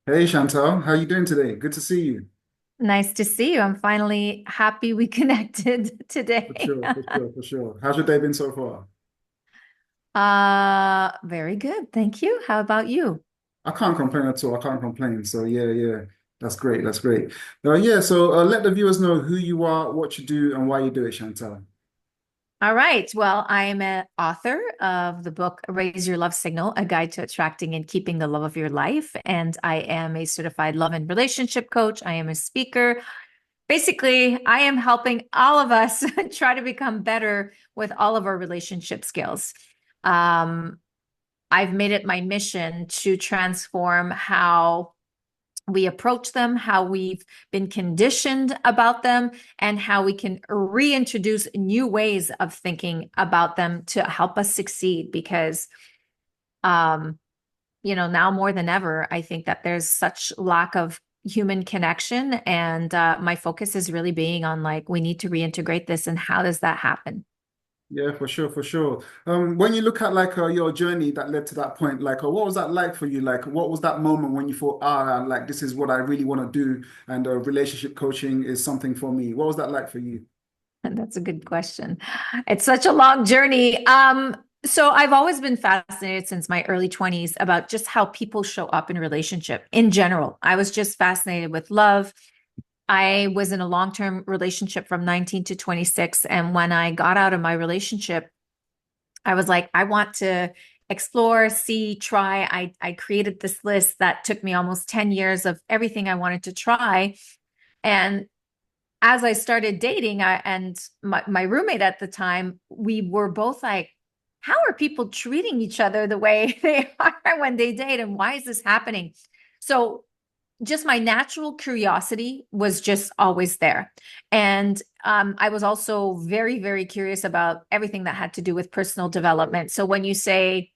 Hey Chantal, how you doing today? Good to see you. Nice to see you. I'm finally happy we connected For today. sure, for sure, for sure. How's your day been so far? Very good. Thank you. How about you? I can't complain at all. I can't complain. So yeah, yeah, that's great. That's great. Yeah, so let the viewers know who you are, what you do, and why you do it, Chantal. All right. Well, I am an author of the book Raise Your Love Signal, A Guide to Attracting and Keeping the Love of Your Life. And I am a certified love and relationship coach. I am a speaker. Basically, I am helping all of us try to become better with all of our relationship skills. Um, I've made it my mission to transform how we approach them, how we've been conditioned about them, and how we can reintroduce new ways of thinking about them to help us succeed. Because, um, now more than ever, I think that there's such lack of human connection. And my focus is really being on like, we need to reintegrate this. And how does that happen? Yeah, for sure, for sure. When you look at like your journey that led to that point, like what was that like for you? Like, what was that moment when you thought, like this is what I really want to do, and relationship coaching is something for me. What was that like for you? And that's a good question. It's such a long journey. So I've always been fascinated since my early 20s about just how people show up in relationship in general. I was just fascinated with love. I was in a long-term relationship from 19 to 26. And when I got out of my relationship, I was like, I want to explore, see, try. I created this list that took me almost 10 years of everything I wanted to try. And as I started dating, and my roommate at the time, we were both like, how are people treating each other the way they are when they date? And why is this happening? So just my natural curiosity was just always there. And I was also very, very curious about everything that had to do with personal development. So when you say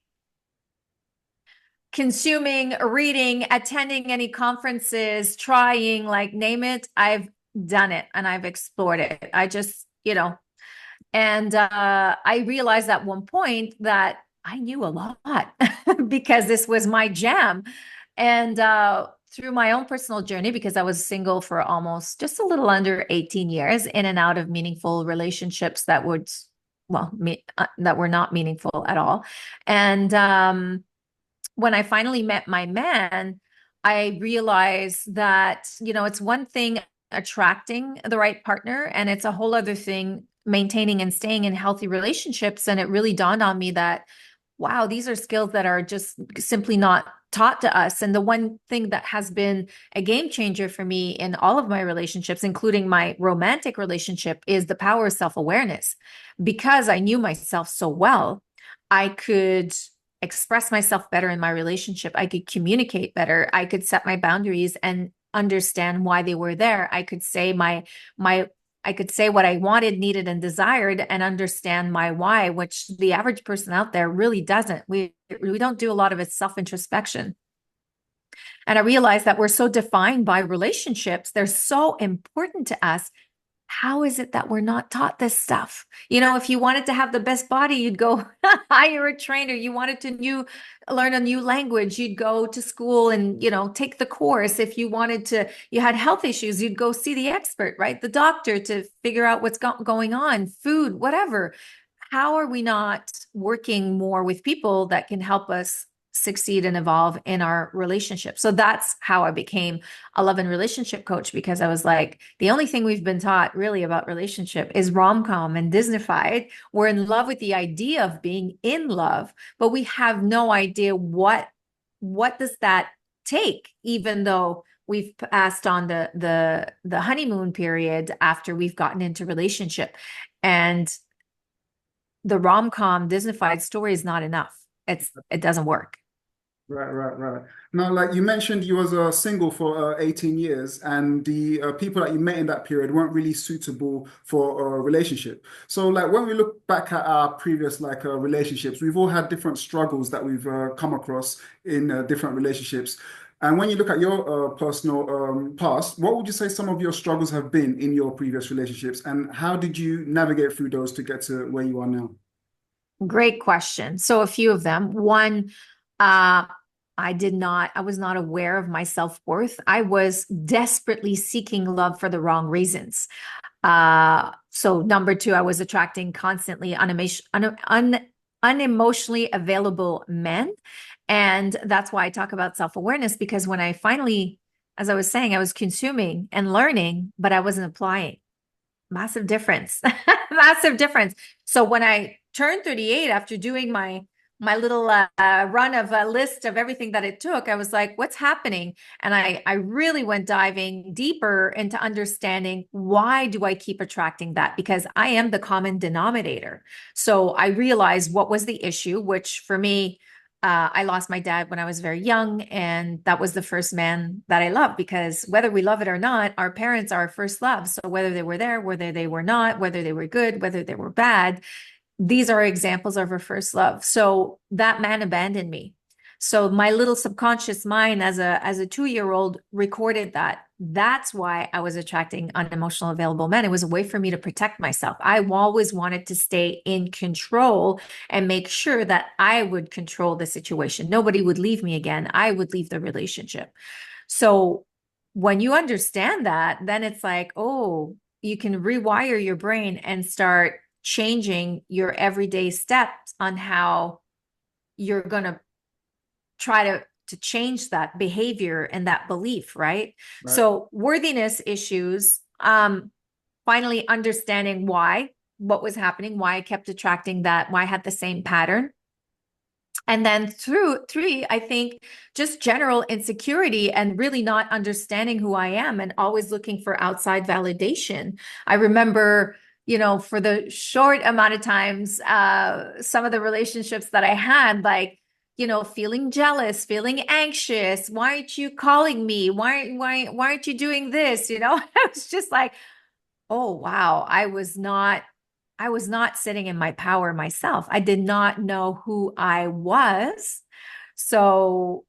consuming, reading, attending any conferences, trying, like name it, I've done it and I've explored it. I just, and I realized at one point that I knew a lot because this was my jam. And through my own personal journey, because I was single for almost just a little under 18 years, in and out of meaningful relationships that would, well, that were not meaningful at all. And when I finally met my man, I realized that, it's one thing attracting the right partner, and it's a whole other thing maintaining and staying in healthy relationships. And it really dawned on me that, wow, these are skills that are just simply not taught to us. And the one thing that has been a game changer for me in all of my relationships, including my romantic relationship, is the power of self awareness. Because I knew myself so well, I could express myself better in my relationship. I could communicate better. I could set my boundaries and understand why they were there. I could say my I could say what I wanted, needed, and desired and understand my why, which the average person out there really doesn't. We don't do a lot of it self-introspection. And I realized that we're so defined by relationships. They're so important to us. How is it that we're not taught this stuff? If you wanted to have the best body, you'd go hire a trainer. You wanted to learn a new language, you'd go to school and, take the course. If you wanted to, you had health issues, you'd go see the expert, right? The doctor to figure out what's going on, food, whatever. How are we not working more with people that can help us succeed and evolve in our relationship? So that's how I became a love and relationship coach, because I was like, the only thing we've been taught really about relationship is rom-com and Disneyfied. We're in love with the idea of being in love, but we have no idea what does that take, even though we've passed on the honeymoon period after we've gotten into relationship. And the rom-com Disneyfied story is not enough. It doesn't work. Right, right, right. Now, like you mentioned, you was single for 18 years, and the people that you met in that period weren't really suitable for a relationship. So, like when we look back at our previous relationships, we've all had different struggles that we've come across in different relationships. And when you look at your personal past, what would you say some of your struggles have been in your previous relationships, and how did you navigate through those to get to where you are now? Great question. So a few of them. One, uh, I was not aware of my self-worth. I was desperately seeking love for the wrong reasons. So number two, I was attracting constantly unemotionally available men. And that's why I talk about self-awareness, because when I finally, as I was saying, I was consuming and learning, but I wasn't applying. Massive difference. Massive difference. So when I turned 38 after doing my little run of a list of everything that it took, I was like, what's happening? And I really went diving deeper into understanding, why do I keep attracting that? Because I am the common denominator. So I realized what was the issue, which for me, I lost my dad when I was very young, and that was the first man that I loved, because whether we love it or not, our parents are our first love. So whether they were there, whether they were not, whether they were good, whether they were bad, these are examples of our first love. So that man abandoned me. So my little subconscious mind as a 2-year-old recorded that. That's why I was attracting unemotional available men. It was a way for me to protect myself. I always wanted to stay in control and make sure that I would control the situation. Nobody would leave me again. I would leave the relationship. So when you understand that, then it's like, oh, you can rewire your brain and start changing your everyday steps on how you're going to try to change that behavior and that belief, right? Right. So worthiness issues, finally understanding why, what was happening, why I kept attracting that, why I had the same pattern. And then through three, I think just general insecurity and really not understanding who I am and always looking for outside validation. I remember, for the short amount of times, some of the relationships that I had, like, feeling jealous, feeling anxious. Why aren't you calling me? Why aren't you doing this? I was just like, oh, wow, I was not sitting in my power myself. I did not know who I was. So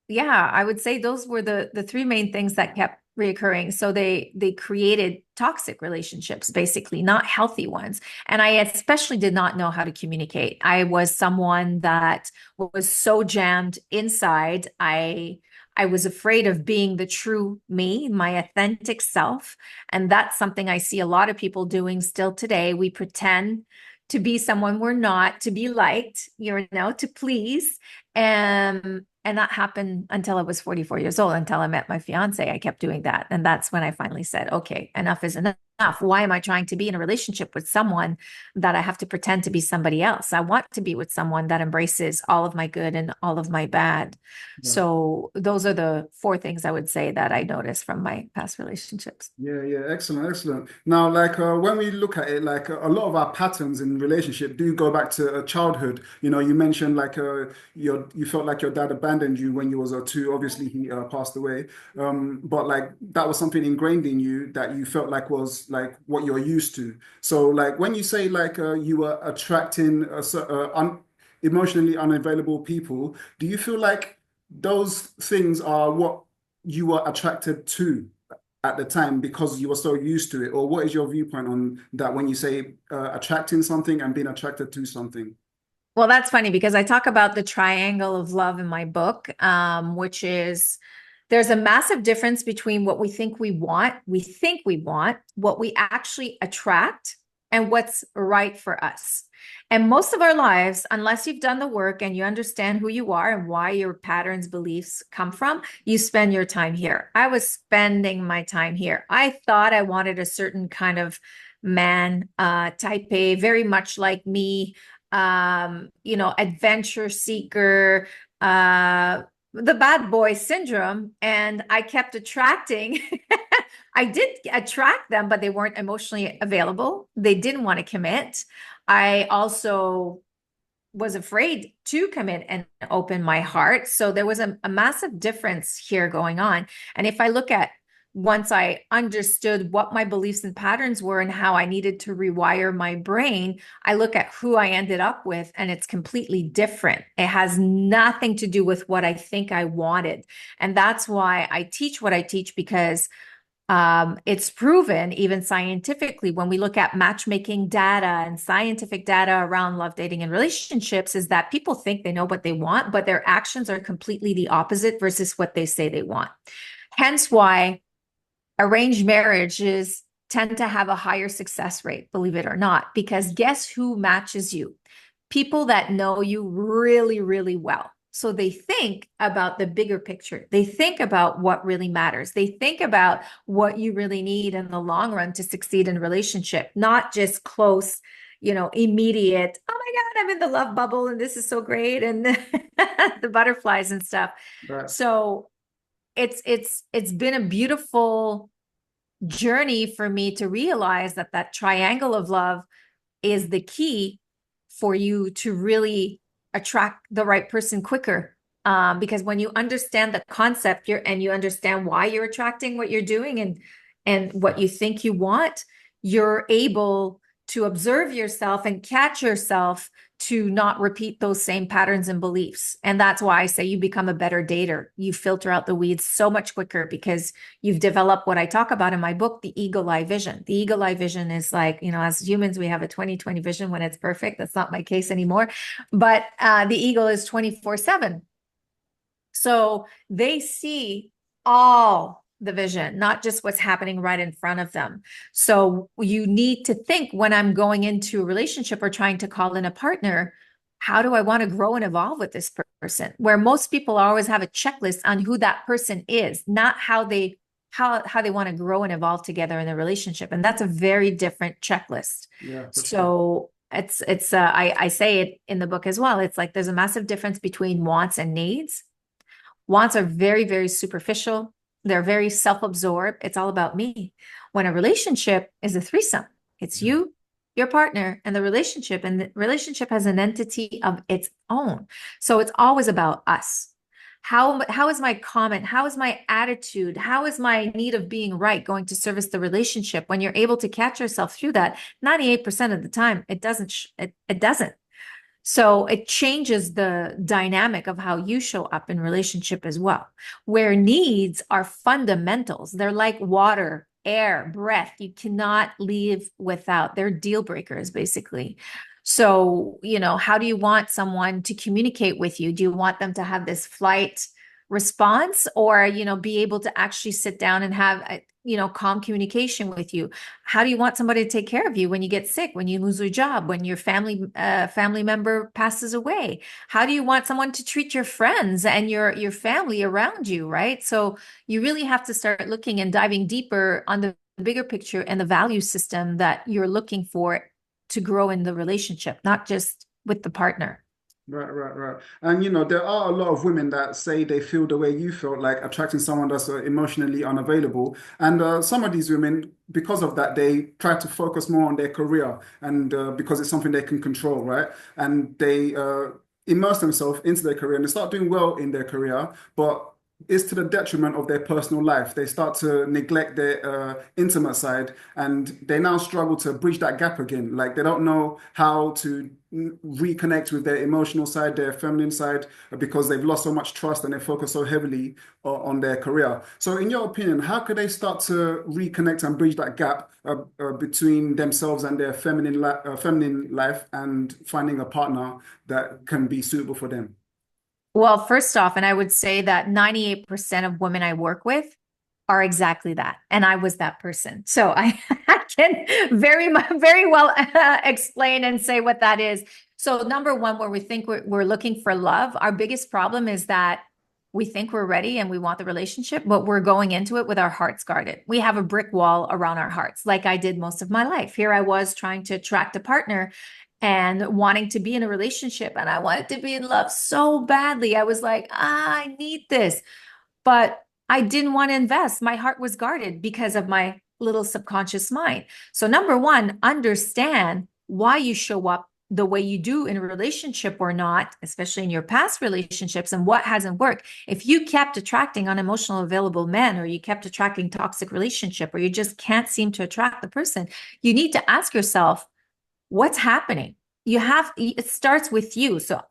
yeah, I would say those were the three main things that kept reoccurring. So they created toxic relationships, basically, not healthy ones. And I especially did not know how to communicate. I was someone that was so jammed inside. I was afraid of being the true me, my authentic self. And that's something I see a lot of people doing still today. We pretend to be someone we're not, to be liked, to please. And that happened until I was 44 years old, until I met my fiance. I kept doing that. And that's when I finally said, okay, enough is enough. Why am I trying to be in a relationship with someone that I have to pretend to be somebody else? I want to be with someone that embraces all of my good and all of my bad. Right. So those are the four things I would say that I noticed from my past relationships. Yeah, yeah, excellent, excellent. Now, like when we look at it, like a lot of our patterns in relationship do go back to childhood. You mentioned like you felt like your dad abandoned you when you was two. Obviously, he passed away. But like that was something ingrained in you that you felt like was like what you're used to. So, like when you say like you were attracting emotionally unavailable people, do you feel like those things are what you were attracted to at the time because you were so used to it? Or what is your viewpoint on that when you say attracting something and being attracted to something? Well, that's funny because I talk about the triangle of love in my book, which is there's a massive difference between what we think we want, what we actually attract, and what's right for us. And most of our lives, unless you've done the work and you understand who you are and why your patterns, beliefs come from, you spend your time here. I was spending my time here. I thought I wanted a certain kind of man, type A, very much like me, adventure seeker, the bad boy syndrome. And I kept attracting, I did attract them, but they weren't emotionally available. They didn't want to commit. I also was afraid to commit and open my heart. So there was a massive difference here going on. And if I look at once I understood what my beliefs and patterns were and how I needed to rewire my brain, I look at who I ended up with and it's completely different. It has nothing to do with what I think I wanted. And that's why I teach what I teach, because It's proven, even scientifically, when we look at matchmaking data and scientific data around love, dating, and relationships, is that people think they know what they want, but their actions are completely the opposite versus what they say they want. Hence why arranged marriages tend to have a higher success rate, believe it or not, because guess who matches you? People that know you really, really well. So they think about the bigger picture. They think about what really matters. They think about what you really need in the long run to succeed in a relationship, not just close, immediate, oh my God, I'm in the love bubble and this is so great. And the butterflies and stuff. Right. So it's been a beautiful journey for me to realize that triangle of love is the key for you to really attract the right person quicker. Because when you understand the concept, and you understand why you're attracting what you're doing and what you think you want, you're able to observe yourself and catch yourself to not repeat those same patterns and beliefs. And that's why I say you become a better dater. You filter out the weeds so much quicker because you've developed what I talk about in my book, the eagle eye vision. The eagle eye vision is like, as humans, we have a 20/20 vision when it's perfect. That's not my case anymore. But the eagle is 24/7. So they see all the vision, not just what's happening right in front of them. So you need to think, when I'm going into a relationship or trying to call in a partner, how do I want to grow and evolve with this person? Where most people always have a checklist on who that person is, not how they want to grow and evolve together in a relationship. And that's a very different checklist. Yeah, for sure. So I say it in the book as well. It's like there's a massive difference between wants and needs. Wants are very, very superficial. They're very self-absorbed. It's all about me. When a relationship is a threesome, it's you, your partner, and the relationship. And the relationship has an entity of its own. So it's always about us. How is my comment? How is my attitude? How is my need of being right going to service the relationship? When you're able to catch yourself through that, 98% of the time, it doesn't. It doesn't. So it changes the dynamic of how you show up in relationship as well, where needs are fundamentals. They're like water, air, breath. You cannot live without. They're deal breakers, basically. So, how do you want someone to communicate with you? Do you want them to have this flight response, or, be able to actually sit down and have calm communication with you? How do you want somebody to take care of you when you get sick, when you lose your job, when your family member passes away? How do you want someone to treat your friends and your family around you, right? So you really have to start looking and diving deeper on the bigger picture and the value system that you're looking for to grow in the relationship, not just with the partner. Right, right, right. And there are a lot of women that say they feel the way you felt, like attracting someone that's emotionally unavailable. And some of these women, because of that, they try to focus more on their career, and because it's something they can control, right? And they immerse themselves into their career and they start doing well in their career, but it's to the detriment of their personal life. They start to neglect their intimate side, and they now struggle to bridge that gap again. Like they don't know how to reconnect with their emotional side, their feminine side, because they've lost so much trust and they focus so heavily on their career. So, in your opinion, how could they start to reconnect and bridge that gap between themselves and their feminine life, and finding a partner that can be suitable for them? Well, first off, and I would say that 98% of women I work with are exactly that. And I was that person. So I can very well explain and say what that is. So number one, where we think we're looking for love, our biggest problem is that we think we're ready and we want the relationship, but we're going into it with our hearts guarded. We have a brick wall around our hearts, like I did most of my life. Here I was trying to attract a partner and wanting to be in a relationship, and I wanted to be in love so badly. I was like, I need this, but I didn't want to invest. My heart was guarded because of my little subconscious mind. So number one, understand why you show up the way you do in a relationship or not, especially in your past relationships, and what hasn't worked. If you kept attracting unemotional available men, or you kept attracting toxic relationship, or you just can't seem to attract the person, you need to ask yourself, what's happening? It starts with you. So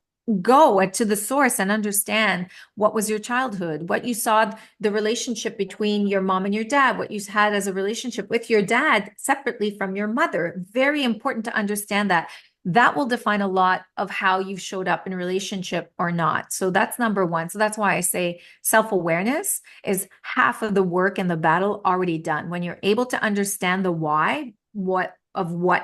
go to the source and understand what was your childhood, what you saw, the relationship between your mom and your dad, what you had as a relationship with your dad separately from your mother. Very important to understand that. That will define a lot of how you showed up in a relationship or not. So that's number one. So that's why I say self-awareness is half of the work and the battle already done. When you're able to understand the why, what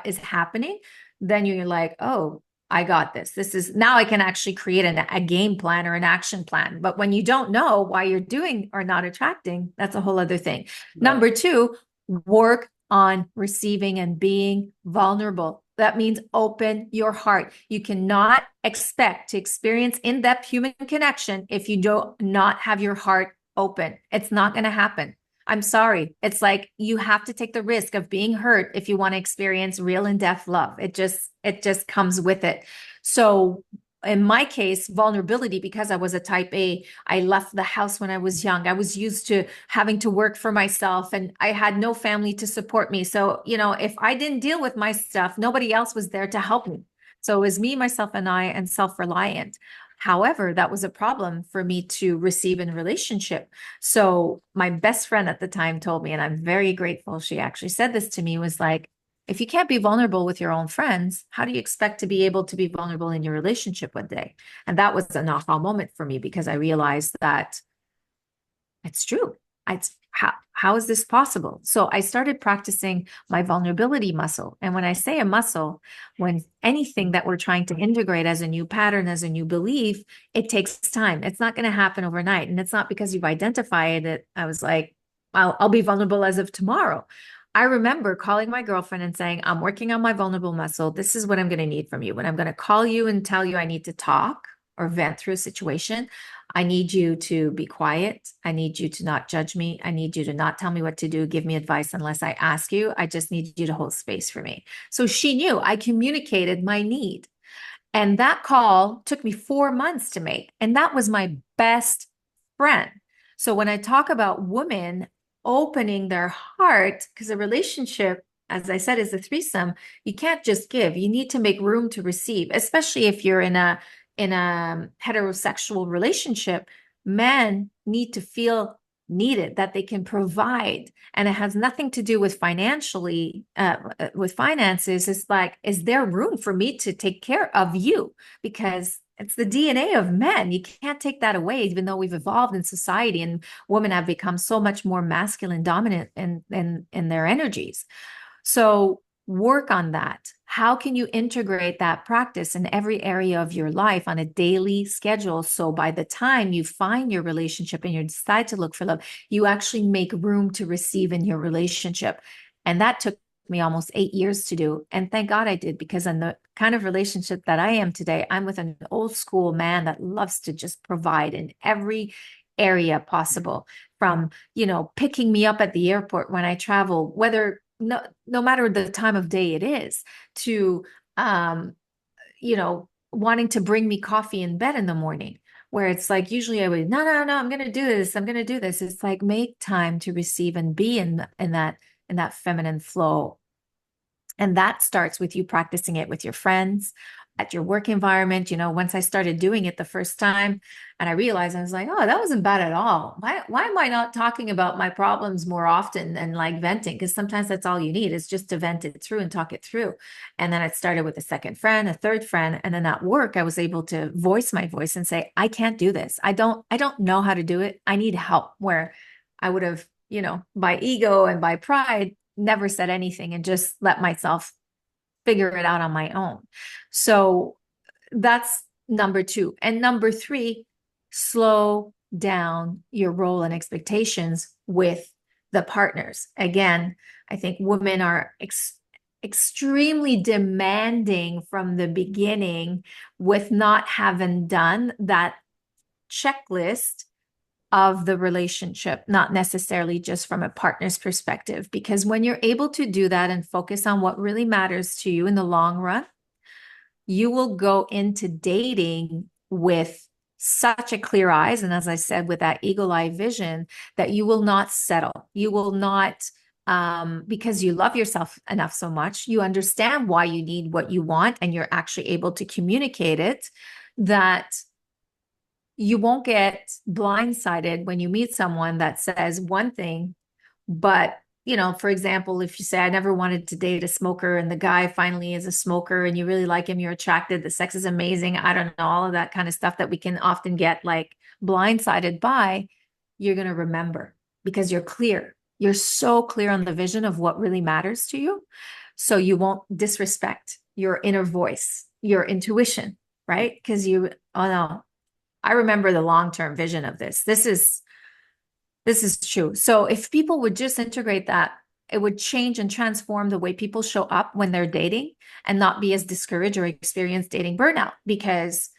is happening, then you're like, oh, I got this. This is now I can actually create a game plan or an action plan. But when you don't know why you're doing or not attracting, that's a whole other thing. Right. Number two, work on receiving and being vulnerable. That means open your heart. You cannot expect to experience in-depth human connection if you do not have your heart open. It's not going to happen. I'm sorry. It's like you have to take the risk of being hurt if you want to experience real in-depth love. It just comes with it. So in my case, vulnerability, because I was a type A, I left the house when I was young. I was used to having to work for myself and I had no family to support me. So, if I didn't deal with my stuff, nobody else was there to help me. So it was me, myself, and I, and self-reliant. However, that was a problem for me to receive in a relationship. So my best friend at the time told me, and I'm very grateful she actually said this to me, was like, if you can't be vulnerable with your own friends, how do you expect to be able to be vulnerable in your relationship one day? And that was an aha moment for me because I realized that it's true. It's how is this possible? So I started practicing my vulnerability muscle. And when I say a muscle, when anything that we're trying to integrate as a new pattern, as a new belief, it takes time. It's not going to happen overnight. And it's not because you've identified it. I was like, I'll be vulnerable as of tomorrow. I remember calling my girlfriend and saying, I'm working on my vulnerable muscle. This is what I'm going to need from you. When I'm going to call you and tell you I need to talk or vent through a situation, I need you to be quiet. I need you to not judge me. I need you to not tell me what to do, give me advice unless I ask you. I just need you to hold space for me. So she knew I communicated my need. And that call took me 4 months to make. And that was my best friend. So when I talk about women opening their heart, because a relationship, as I said, is a threesome, you can't just give. You need to make room to receive, especially if you're in a heterosexual relationship. Men need to feel needed, that they can provide, and it has nothing to do with with finances. It's like, is there room for me to take care of you? Because it's the DNA of men. You can't take that away, even though we've evolved in society and women have become so much more masculine dominant in their energies. So work on that. How can you integrate that practice in every area of your life on a daily schedule? So by the time you find your relationship and you decide to look for love, you actually make room to receive in your relationship. And that took me almost 8 years to do. And thank God I did, because in the kind of relationship that I am today, I'm with an old school man that loves to just provide in every area possible, from, picking me up at the airport when I travel, whether no matter the time of day it is, to wanting to bring me coffee in bed in the morning, where it's like usually I would, no, no, no, I'm gonna do this, I'm gonna do this. It's like, make time to receive and be in that feminine flow. And that starts with you practicing it with your friends, at your work environment. Once I started doing it the first time and I realized, I was like, oh, that wasn't bad at all. Why am I not talking about my problems more often and like venting? Because sometimes that's all you need, is just to vent it through and talk it through. And then it started with a second friend, a third friend. And then at work, I was able to voice my voice and say, I can't do this. I don't know how to do it. I need help. Where I would have, by ego and by pride, never said anything and just let myself figure it out on my own. So that's number two. And number three, slow down your role and expectations with the partners. Again, I think women are extremely demanding from the beginning, with not having done that checklist of the relationship, not necessarily just from a partner's perspective. Because when you're able to do that and focus on what really matters to you in the long run, you will go into dating with such a clear eyes. And as I said, with that eagle eye vision, that you will not settle. You will not, because you love yourself enough so much, you understand why you need what you want, and you're actually able to communicate it. that you won't get blindsided when you meet someone that says one thing, but for example, if you say, I never wanted to date a smoker, and the guy finally is a smoker and you really like him, you're attracted, the sex is amazing, I don't know, all of that kind of stuff that we can often get like blindsided by, you're going to remember because you're clear. You're so clear on the vision of what really matters to you. So you won't disrespect your inner voice, your intuition, right? Because oh no, I remember the long-term vision of this. This is true. So if people would just integrate that, it would change and transform the way people show up when they're dating and not be as discouraged or experience dating burnout because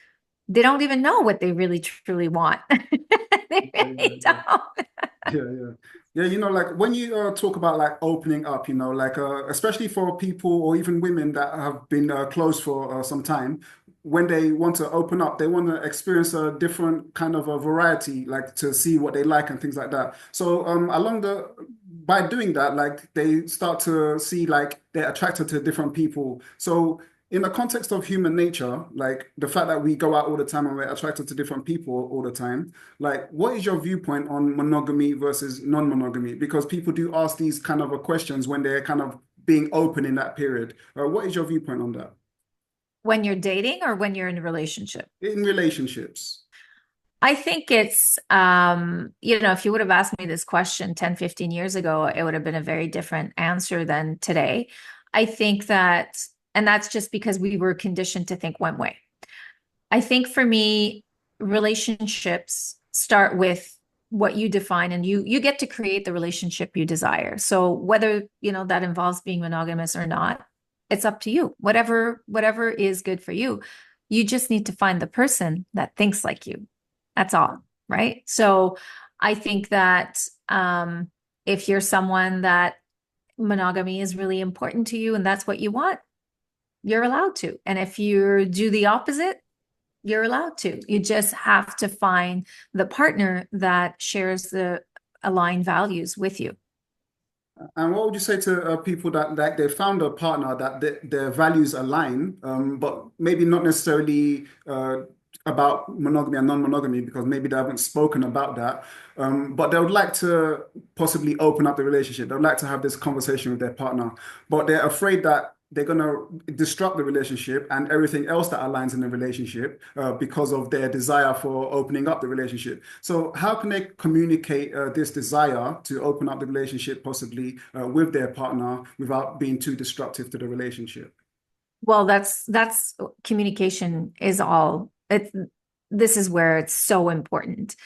they don't even know what they really truly want. They Yeah, really yeah. don't. Yeah, yeah. Yeah, like when you talk about like opening up, like especially for people or even women that have been closed for some time, when they want to open up, they want to experience a different kind of a variety, like to see what they like and things like that. So by doing that, like they start to see like they're attracted to different people. So in the context of human nature, like the fact that we go out all the time and we're attracted to different people all the time, like, what is your viewpoint on monogamy versus non-monogamy? Because people do ask these kind of questions when they're kind of being open in that period. What is your viewpoint on that When you're dating or when you're in a relationship? in relationships? I think it's, if you would have asked me this question 10, 15 years ago, it would have been a very different answer than today. I think that, and that's just because we were conditioned to think one way. I think for me, relationships start with what you define, and you get to create the relationship you desire. So whether, that involves being monogamous or not, it's up to you. Whatever is good for you. You just need to find the person that thinks like you. That's all, right? So I think that if you're someone that monogamy is really important to you and that's what you want, you're allowed to. And if you do the opposite, you're allowed to. You just have to find the partner that shares the aligned values with you. And what would you say to people that like they found a partner that their values align, but maybe not necessarily about monogamy and non-monogamy because maybe they haven't spoken about that, but they would like to possibly open up the relationship. They'd like to have this conversation with their partner, but they're afraid that they're going to disrupt the relationship and everything else that aligns in the relationship because of their desire for opening up the relationship. So, how can they communicate this desire to open up the relationship possibly with their partner without being too destructive to the relationship? Well, that's communication is all. This is where it's so important.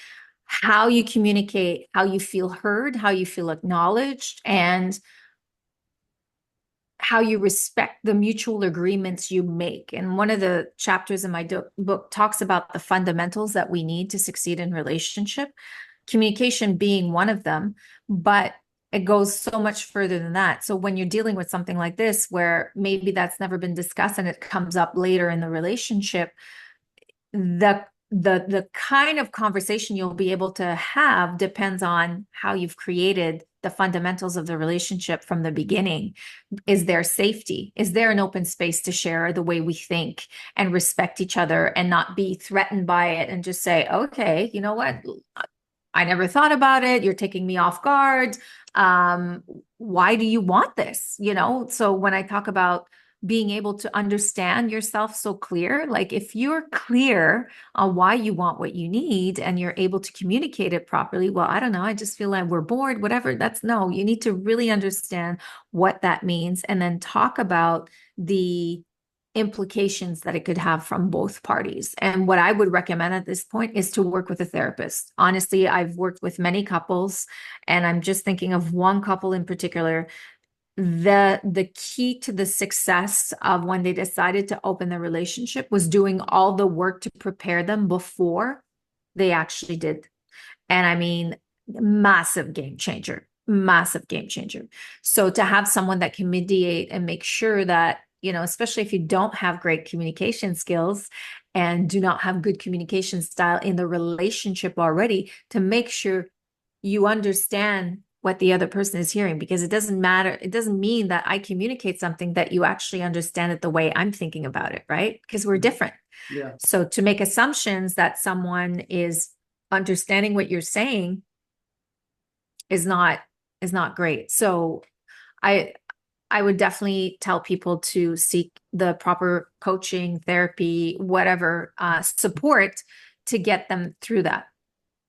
How you communicate, how you feel heard, how you feel acknowledged, and how you respect the mutual agreements you make. And one of the chapters in my book talks about the fundamentals that we need to succeed in relationship, communication being one of them, but it goes so much further than that. So when you're dealing with something like this, where maybe that's never been discussed and it comes up later in the relationship, the kind of conversation you'll be able to have depends on how you've created the fundamentals of the relationship from the beginning. Is there safety? Is there an open space to share the way we think and respect each other and not be threatened by it and just say, okay, you know what? I never thought about it. You're taking me off guard. Why do you want this? So when I talk about being able to understand yourself so clear, like if you're clear on why you want what you need and you're able to communicate it properly, well, I don't know, I just feel like we're bored, whatever. No, you need to really understand what that means and then talk about the implications that it could have from both parties. And what I would recommend at this point is to work with a therapist. Honestly, I've worked with many couples, and I'm just thinking of one couple in particular. The key to the success of when they decided to open the relationship was doing all the work to prepare them before they actually did. And I mean, massive game changer, massive game changer. So to have someone that can mediate and make sure that, especially if you don't have great communication skills and do not have good communication style in the relationship already, to make sure you understand what the other person is hearing, because it doesn't matter. It doesn't mean that I communicate something that you actually understand it the way I'm thinking about it, right? Because we're different. Yeah. So to make assumptions that someone is understanding what you're saying is not great. So I I would definitely tell people to seek the proper coaching, therapy, whatever support to get them through that.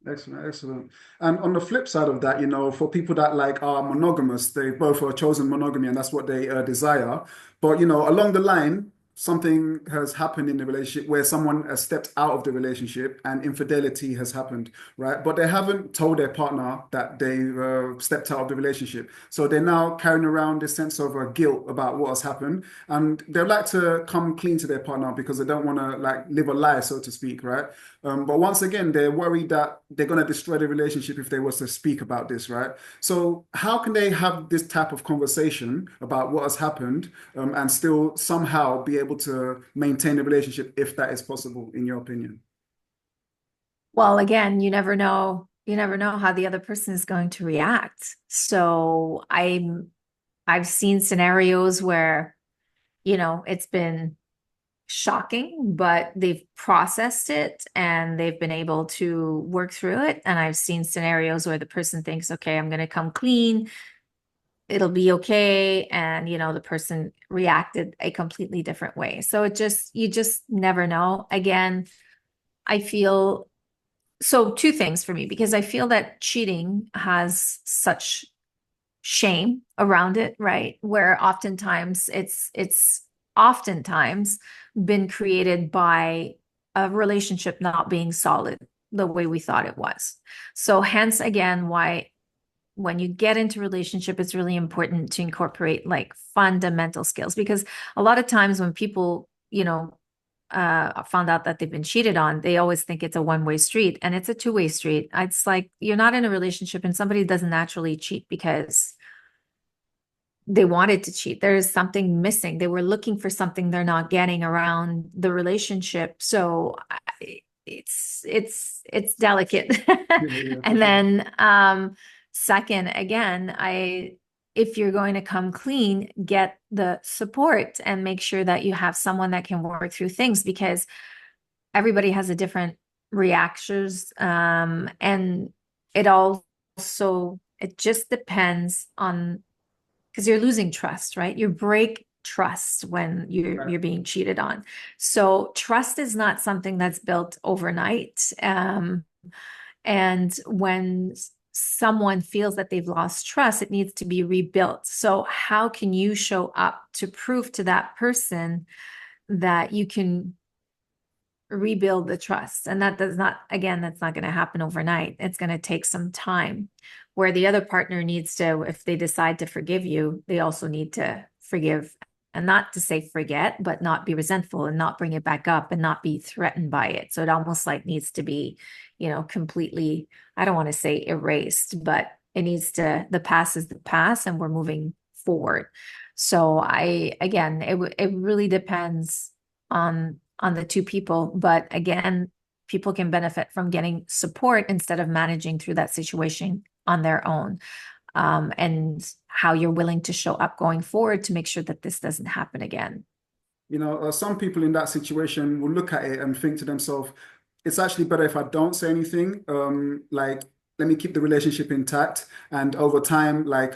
Excellent, excellent. And on the flip side of that, for people that like are monogamous, they both are chosen monogamy and that's what they desire. But along the line, something has happened in the relationship where someone has stepped out of the relationship and infidelity has happened, right? But they haven't told their partner that they stepped out of the relationship. So they're now carrying around this sense of guilt about what has happened, and they like to come clean to their partner because they don't want to like live a lie, so to speak, right? But once again, they're worried that they're going to destroy the relationship if they was to speak about this, right? So how can they have this type of conversation about what has happened, and still somehow be able to maintain the relationship if that is possible, in your opinion? Well, again, you never know how the other person is going to react. So I've seen scenarios where, it's been shocking, but they've processed it and they've been able to work through it. And I've seen scenarios where the person thinks, okay, I'm going to come clean, it'll be okay. And, the person reacted a completely different way. So you just never know. Again, I feel so two things for me, because I feel that cheating has such shame around it, right? Where oftentimes it's oftentimes been created by a relationship not being solid the way we thought it was. So hence again why when you get into relationship, it's really important to incorporate like fundamental skills, because a lot of times when people, found out that they've been cheated on, they always think it's a one-way street, and it's a two-way street. It's like you're not in a relationship and somebody doesn't naturally cheat because they wanted to cheat. There is something missing. They were looking for something they're not getting around the relationship. So it's delicate. Yeah, yeah, for And sure. then second, again, if you're going to come clean, get the support and make sure that you have someone that can work through things, because everybody has a different reactions. And it also, it just depends on, because you're losing trust, right? You break trust when Right. you're being cheated on. So trust is not something that's built overnight. And when someone feels that they've lost trust, it needs to be rebuilt. So how can you show up to prove to that person that you can rebuild the trust? And that does not, again, that's not going to happen overnight. It's going to take some time, where the other partner needs to, if they decide to forgive you, they also need to forgive, and not to say forget, but not be resentful and not bring it back up and not be threatened by it. So it almost like needs to be, completely, I don't want to say erased, but it needs to, the past is the past and we're moving forward. So again, it really depends on the two people. But again, people can benefit from getting support instead of managing through that situation on their own. And how you're willing to show up going forward to make sure that this doesn't happen again. Some people in that situation will look at it and think to themselves, it's actually better if I don't say anything. Like, let me keep the relationship intact. And over time, like,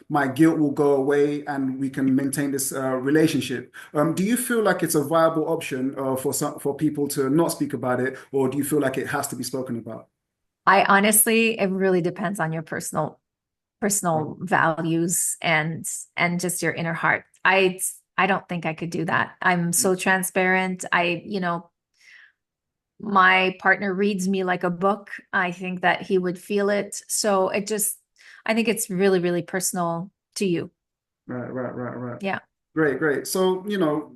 my guilt will go away and we can maintain this relationship. Do you feel like it's a viable option for people to not speak about it, or do you feel like it has to be spoken about? I honestly, it really depends on your personal values and just your inner heart. I don't think I could do that. I'm so transparent. My partner reads me like a book. I think that he would feel it. So I think it's really, really personal to you. Right, right, right, right. Yeah. Great, great. So,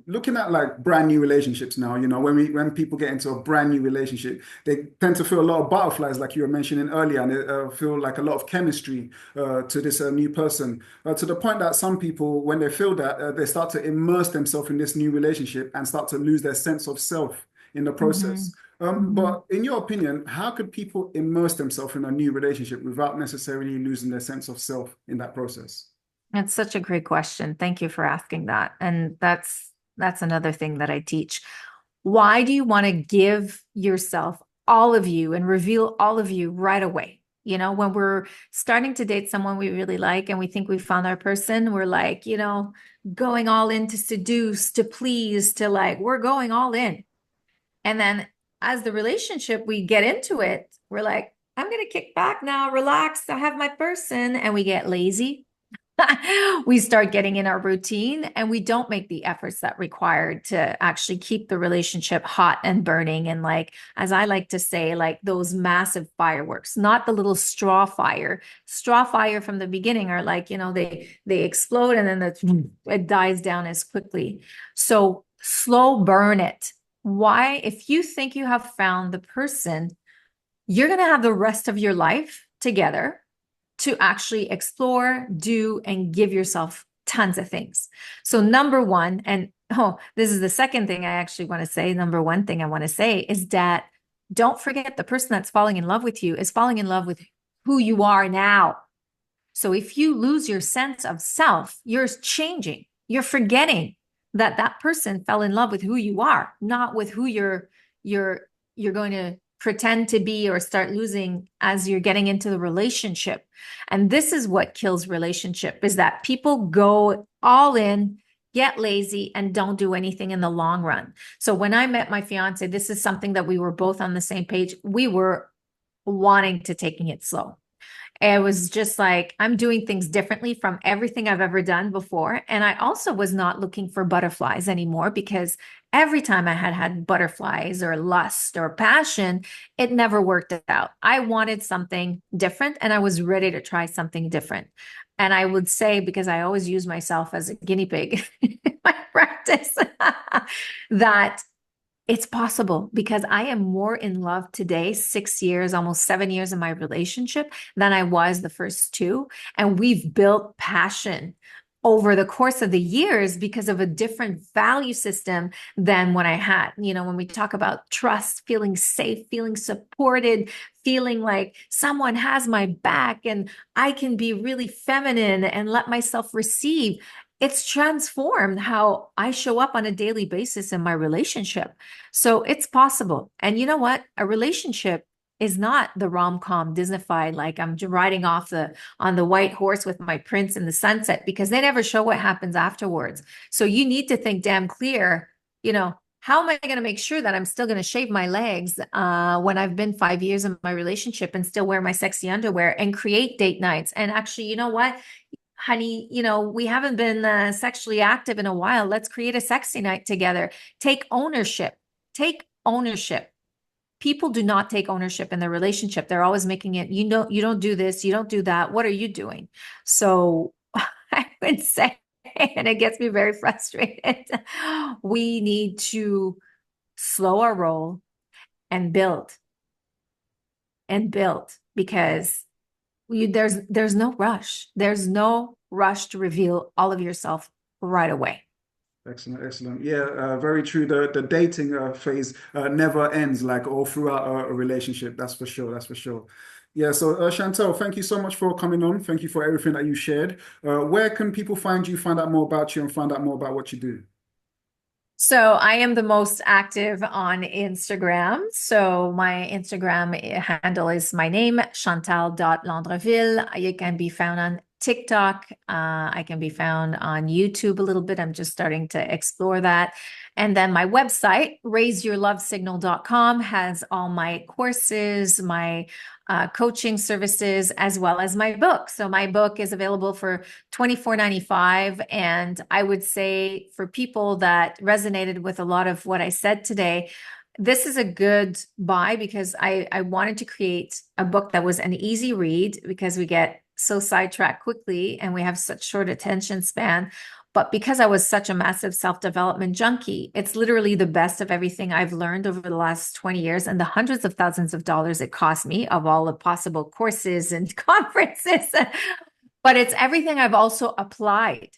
looking at like brand new relationships now, when people get into a brand new relationship, they tend to feel a lot of butterflies, like you were mentioning earlier, and they feel like a lot of chemistry to this new person, to the point that some people, when they feel that, they start to immerse themselves in this new relationship and start to lose their sense of self in the Hmm. process. Mhm. But in your opinion, how could people immerse themselves in a new relationship without necessarily losing their sense of self in that process? That's such a great question. Thank you for asking that. And that's another thing that I teach. Why do you want to give yourself all of you and reveal all of you right away? You know, when we're starting to date someone we really like and we think we found our person, we're like, going all in to seduce, to please, to like, we're going all in. And then as the relationship, we get into it, we're like, I'm going to kick back now, relax. I have my person. And we get lazy. We start getting in our routine and we don't make the efforts that required to actually keep the relationship hot and burning. And like, as I like to say, like those massive fireworks, not the little straw fire. Straw fire from the beginning are like, they explode and then it dies down as quickly. So slow burn it. Why? If you think you have found the person, you're going to have the rest of your life together to actually explore, do, and give yourself tons of things. So, number one, and this is the second thing I actually want to say. Number one thing I want to say is that don't forget the person that's falling in love with you is falling in love with who you are now. So, if you lose your sense of self, you're changing, you're forgetting that that person fell in love with who you are, not with who you're you're going to pretend to be or start losing as you're getting into the relationship. And this is what kills relationship is that people go all in, get lazy and don't do anything in the long run. So when I met my fiance, this is something that we were both on the same page. We were wanting to taking it slow. It was just like, I'm doing things differently from everything I've ever done before. And I also was not looking for butterflies anymore because every time I had had butterflies or lust or passion, it never worked out. I wanted something different and I was ready to try something different. And I would say, because I always use myself as a guinea pig in my practice, that it's possible because I am more in love today, 6 years, almost 7 years in my relationship than I was the first two. And we've built passion over the course of the years because of a different value system than what I had. When we talk about trust, feeling safe, feeling supported, feeling like someone has my back and I can be really feminine and let myself receive. It's transformed how I show up on a daily basis in my relationship. So it's possible. And you know what? A relationship is not the rom-com Disneyfied, like I'm riding off on the white horse with my prince in the sunset, because they never show what happens afterwards. So you need to think damn clear, how am I going to make sure that I'm still going to shave my legs when I've been 5 years in my relationship and still wear my sexy underwear and create date nights? And actually, you know what? Honey, we haven't been sexually active in a while. Let's create a sexy night together. Take ownership. Take ownership. People do not take ownership in their relationship. They're always making it, you don't do this, you don't do that. What are you doing? So I would say, and it gets me very frustrated, we need to slow our roll and build because there's no rush. There's no rush to reveal all of yourself right away. Excellent, excellent. Yeah, very true. The dating phase never ends, like all throughout a relationship. That's for sure. That's for sure. Yeah. So, Chantal, thank you so much for coming on. Thank you for everything that you shared. Where can people find you, find out more about you, and find out more about what you do? So I am the most active on Instagram. So my Instagram handle is my name, Chantal.Landreville. You can be found on TikTok. I can be found on YouTube a little bit. I'm just starting to explore that. And then my website, raiseyourlovesignal.com, has all my courses, my coaching services, as well as my book. So my book is available for $24.95. And I would say for people that resonated with a lot of what I said today, this is a good buy because I wanted to create a book that was an easy read because we get so sidetracked quickly and we have such short attention span. But because I was such a massive self-development junkie, it's literally the best of everything I've learned over the last 20 years and the hundreds of thousands of dollars it cost me of all the possible courses and conferences. But it's everything I've also applied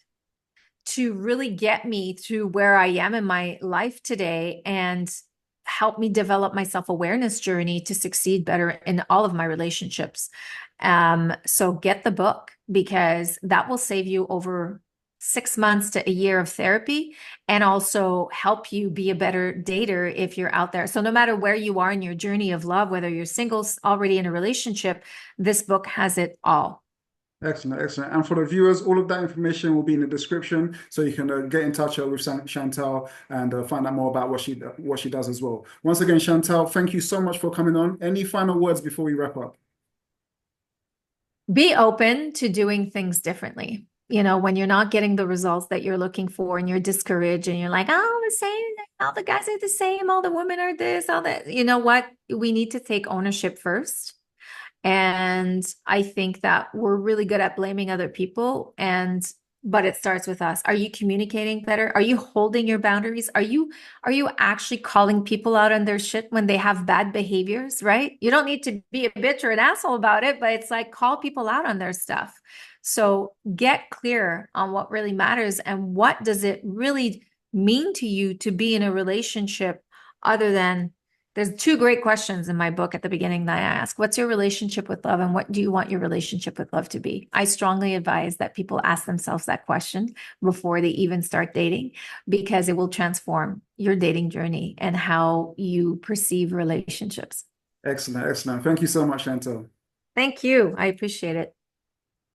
to really get me to where I am in my life today. And helped me develop my self-awareness journey to succeed better in all of my relationships. So get the book, because that will save you over 6 months to a year of therapy, and also help you be a better dater if you're out there. So no matter where you are in your journey of love, whether you're single, already in a relationship, this book has it all. Excellent, excellent. And for the viewers, all of that information will be in the description, so you can get in touch with Chantal and find out more about what she does as well. Once again, Chantal, thank you so much for coming on. Any final words before we wrap up? Be open to doing things differently. When you're not getting the results that you're looking for and you're discouraged and you're like, oh, the same, all the guys are the same, all the women are this, all that. You know what? We need to take ownership first. And I think that we're really good at blaming other people, but it starts with us. Are you communicating better? Are you holding your boundaries? Are you actually calling people out on their shit when they have bad behaviors, right? You don't need to be a bitch or an asshole about it, but it's like, call people out on their stuff. So get clear on what really matters, and what does it really mean to you to be in a relationship, other than, there's two great questions in my book at the beginning that I ask. What's your relationship with love, and what do you want your relationship with love to be? I strongly advise that people ask themselves that question before they even start dating, because it will transform your dating journey and how you perceive relationships. Excellent, excellent. Thank you so much, Chantal. Thank you. I appreciate it.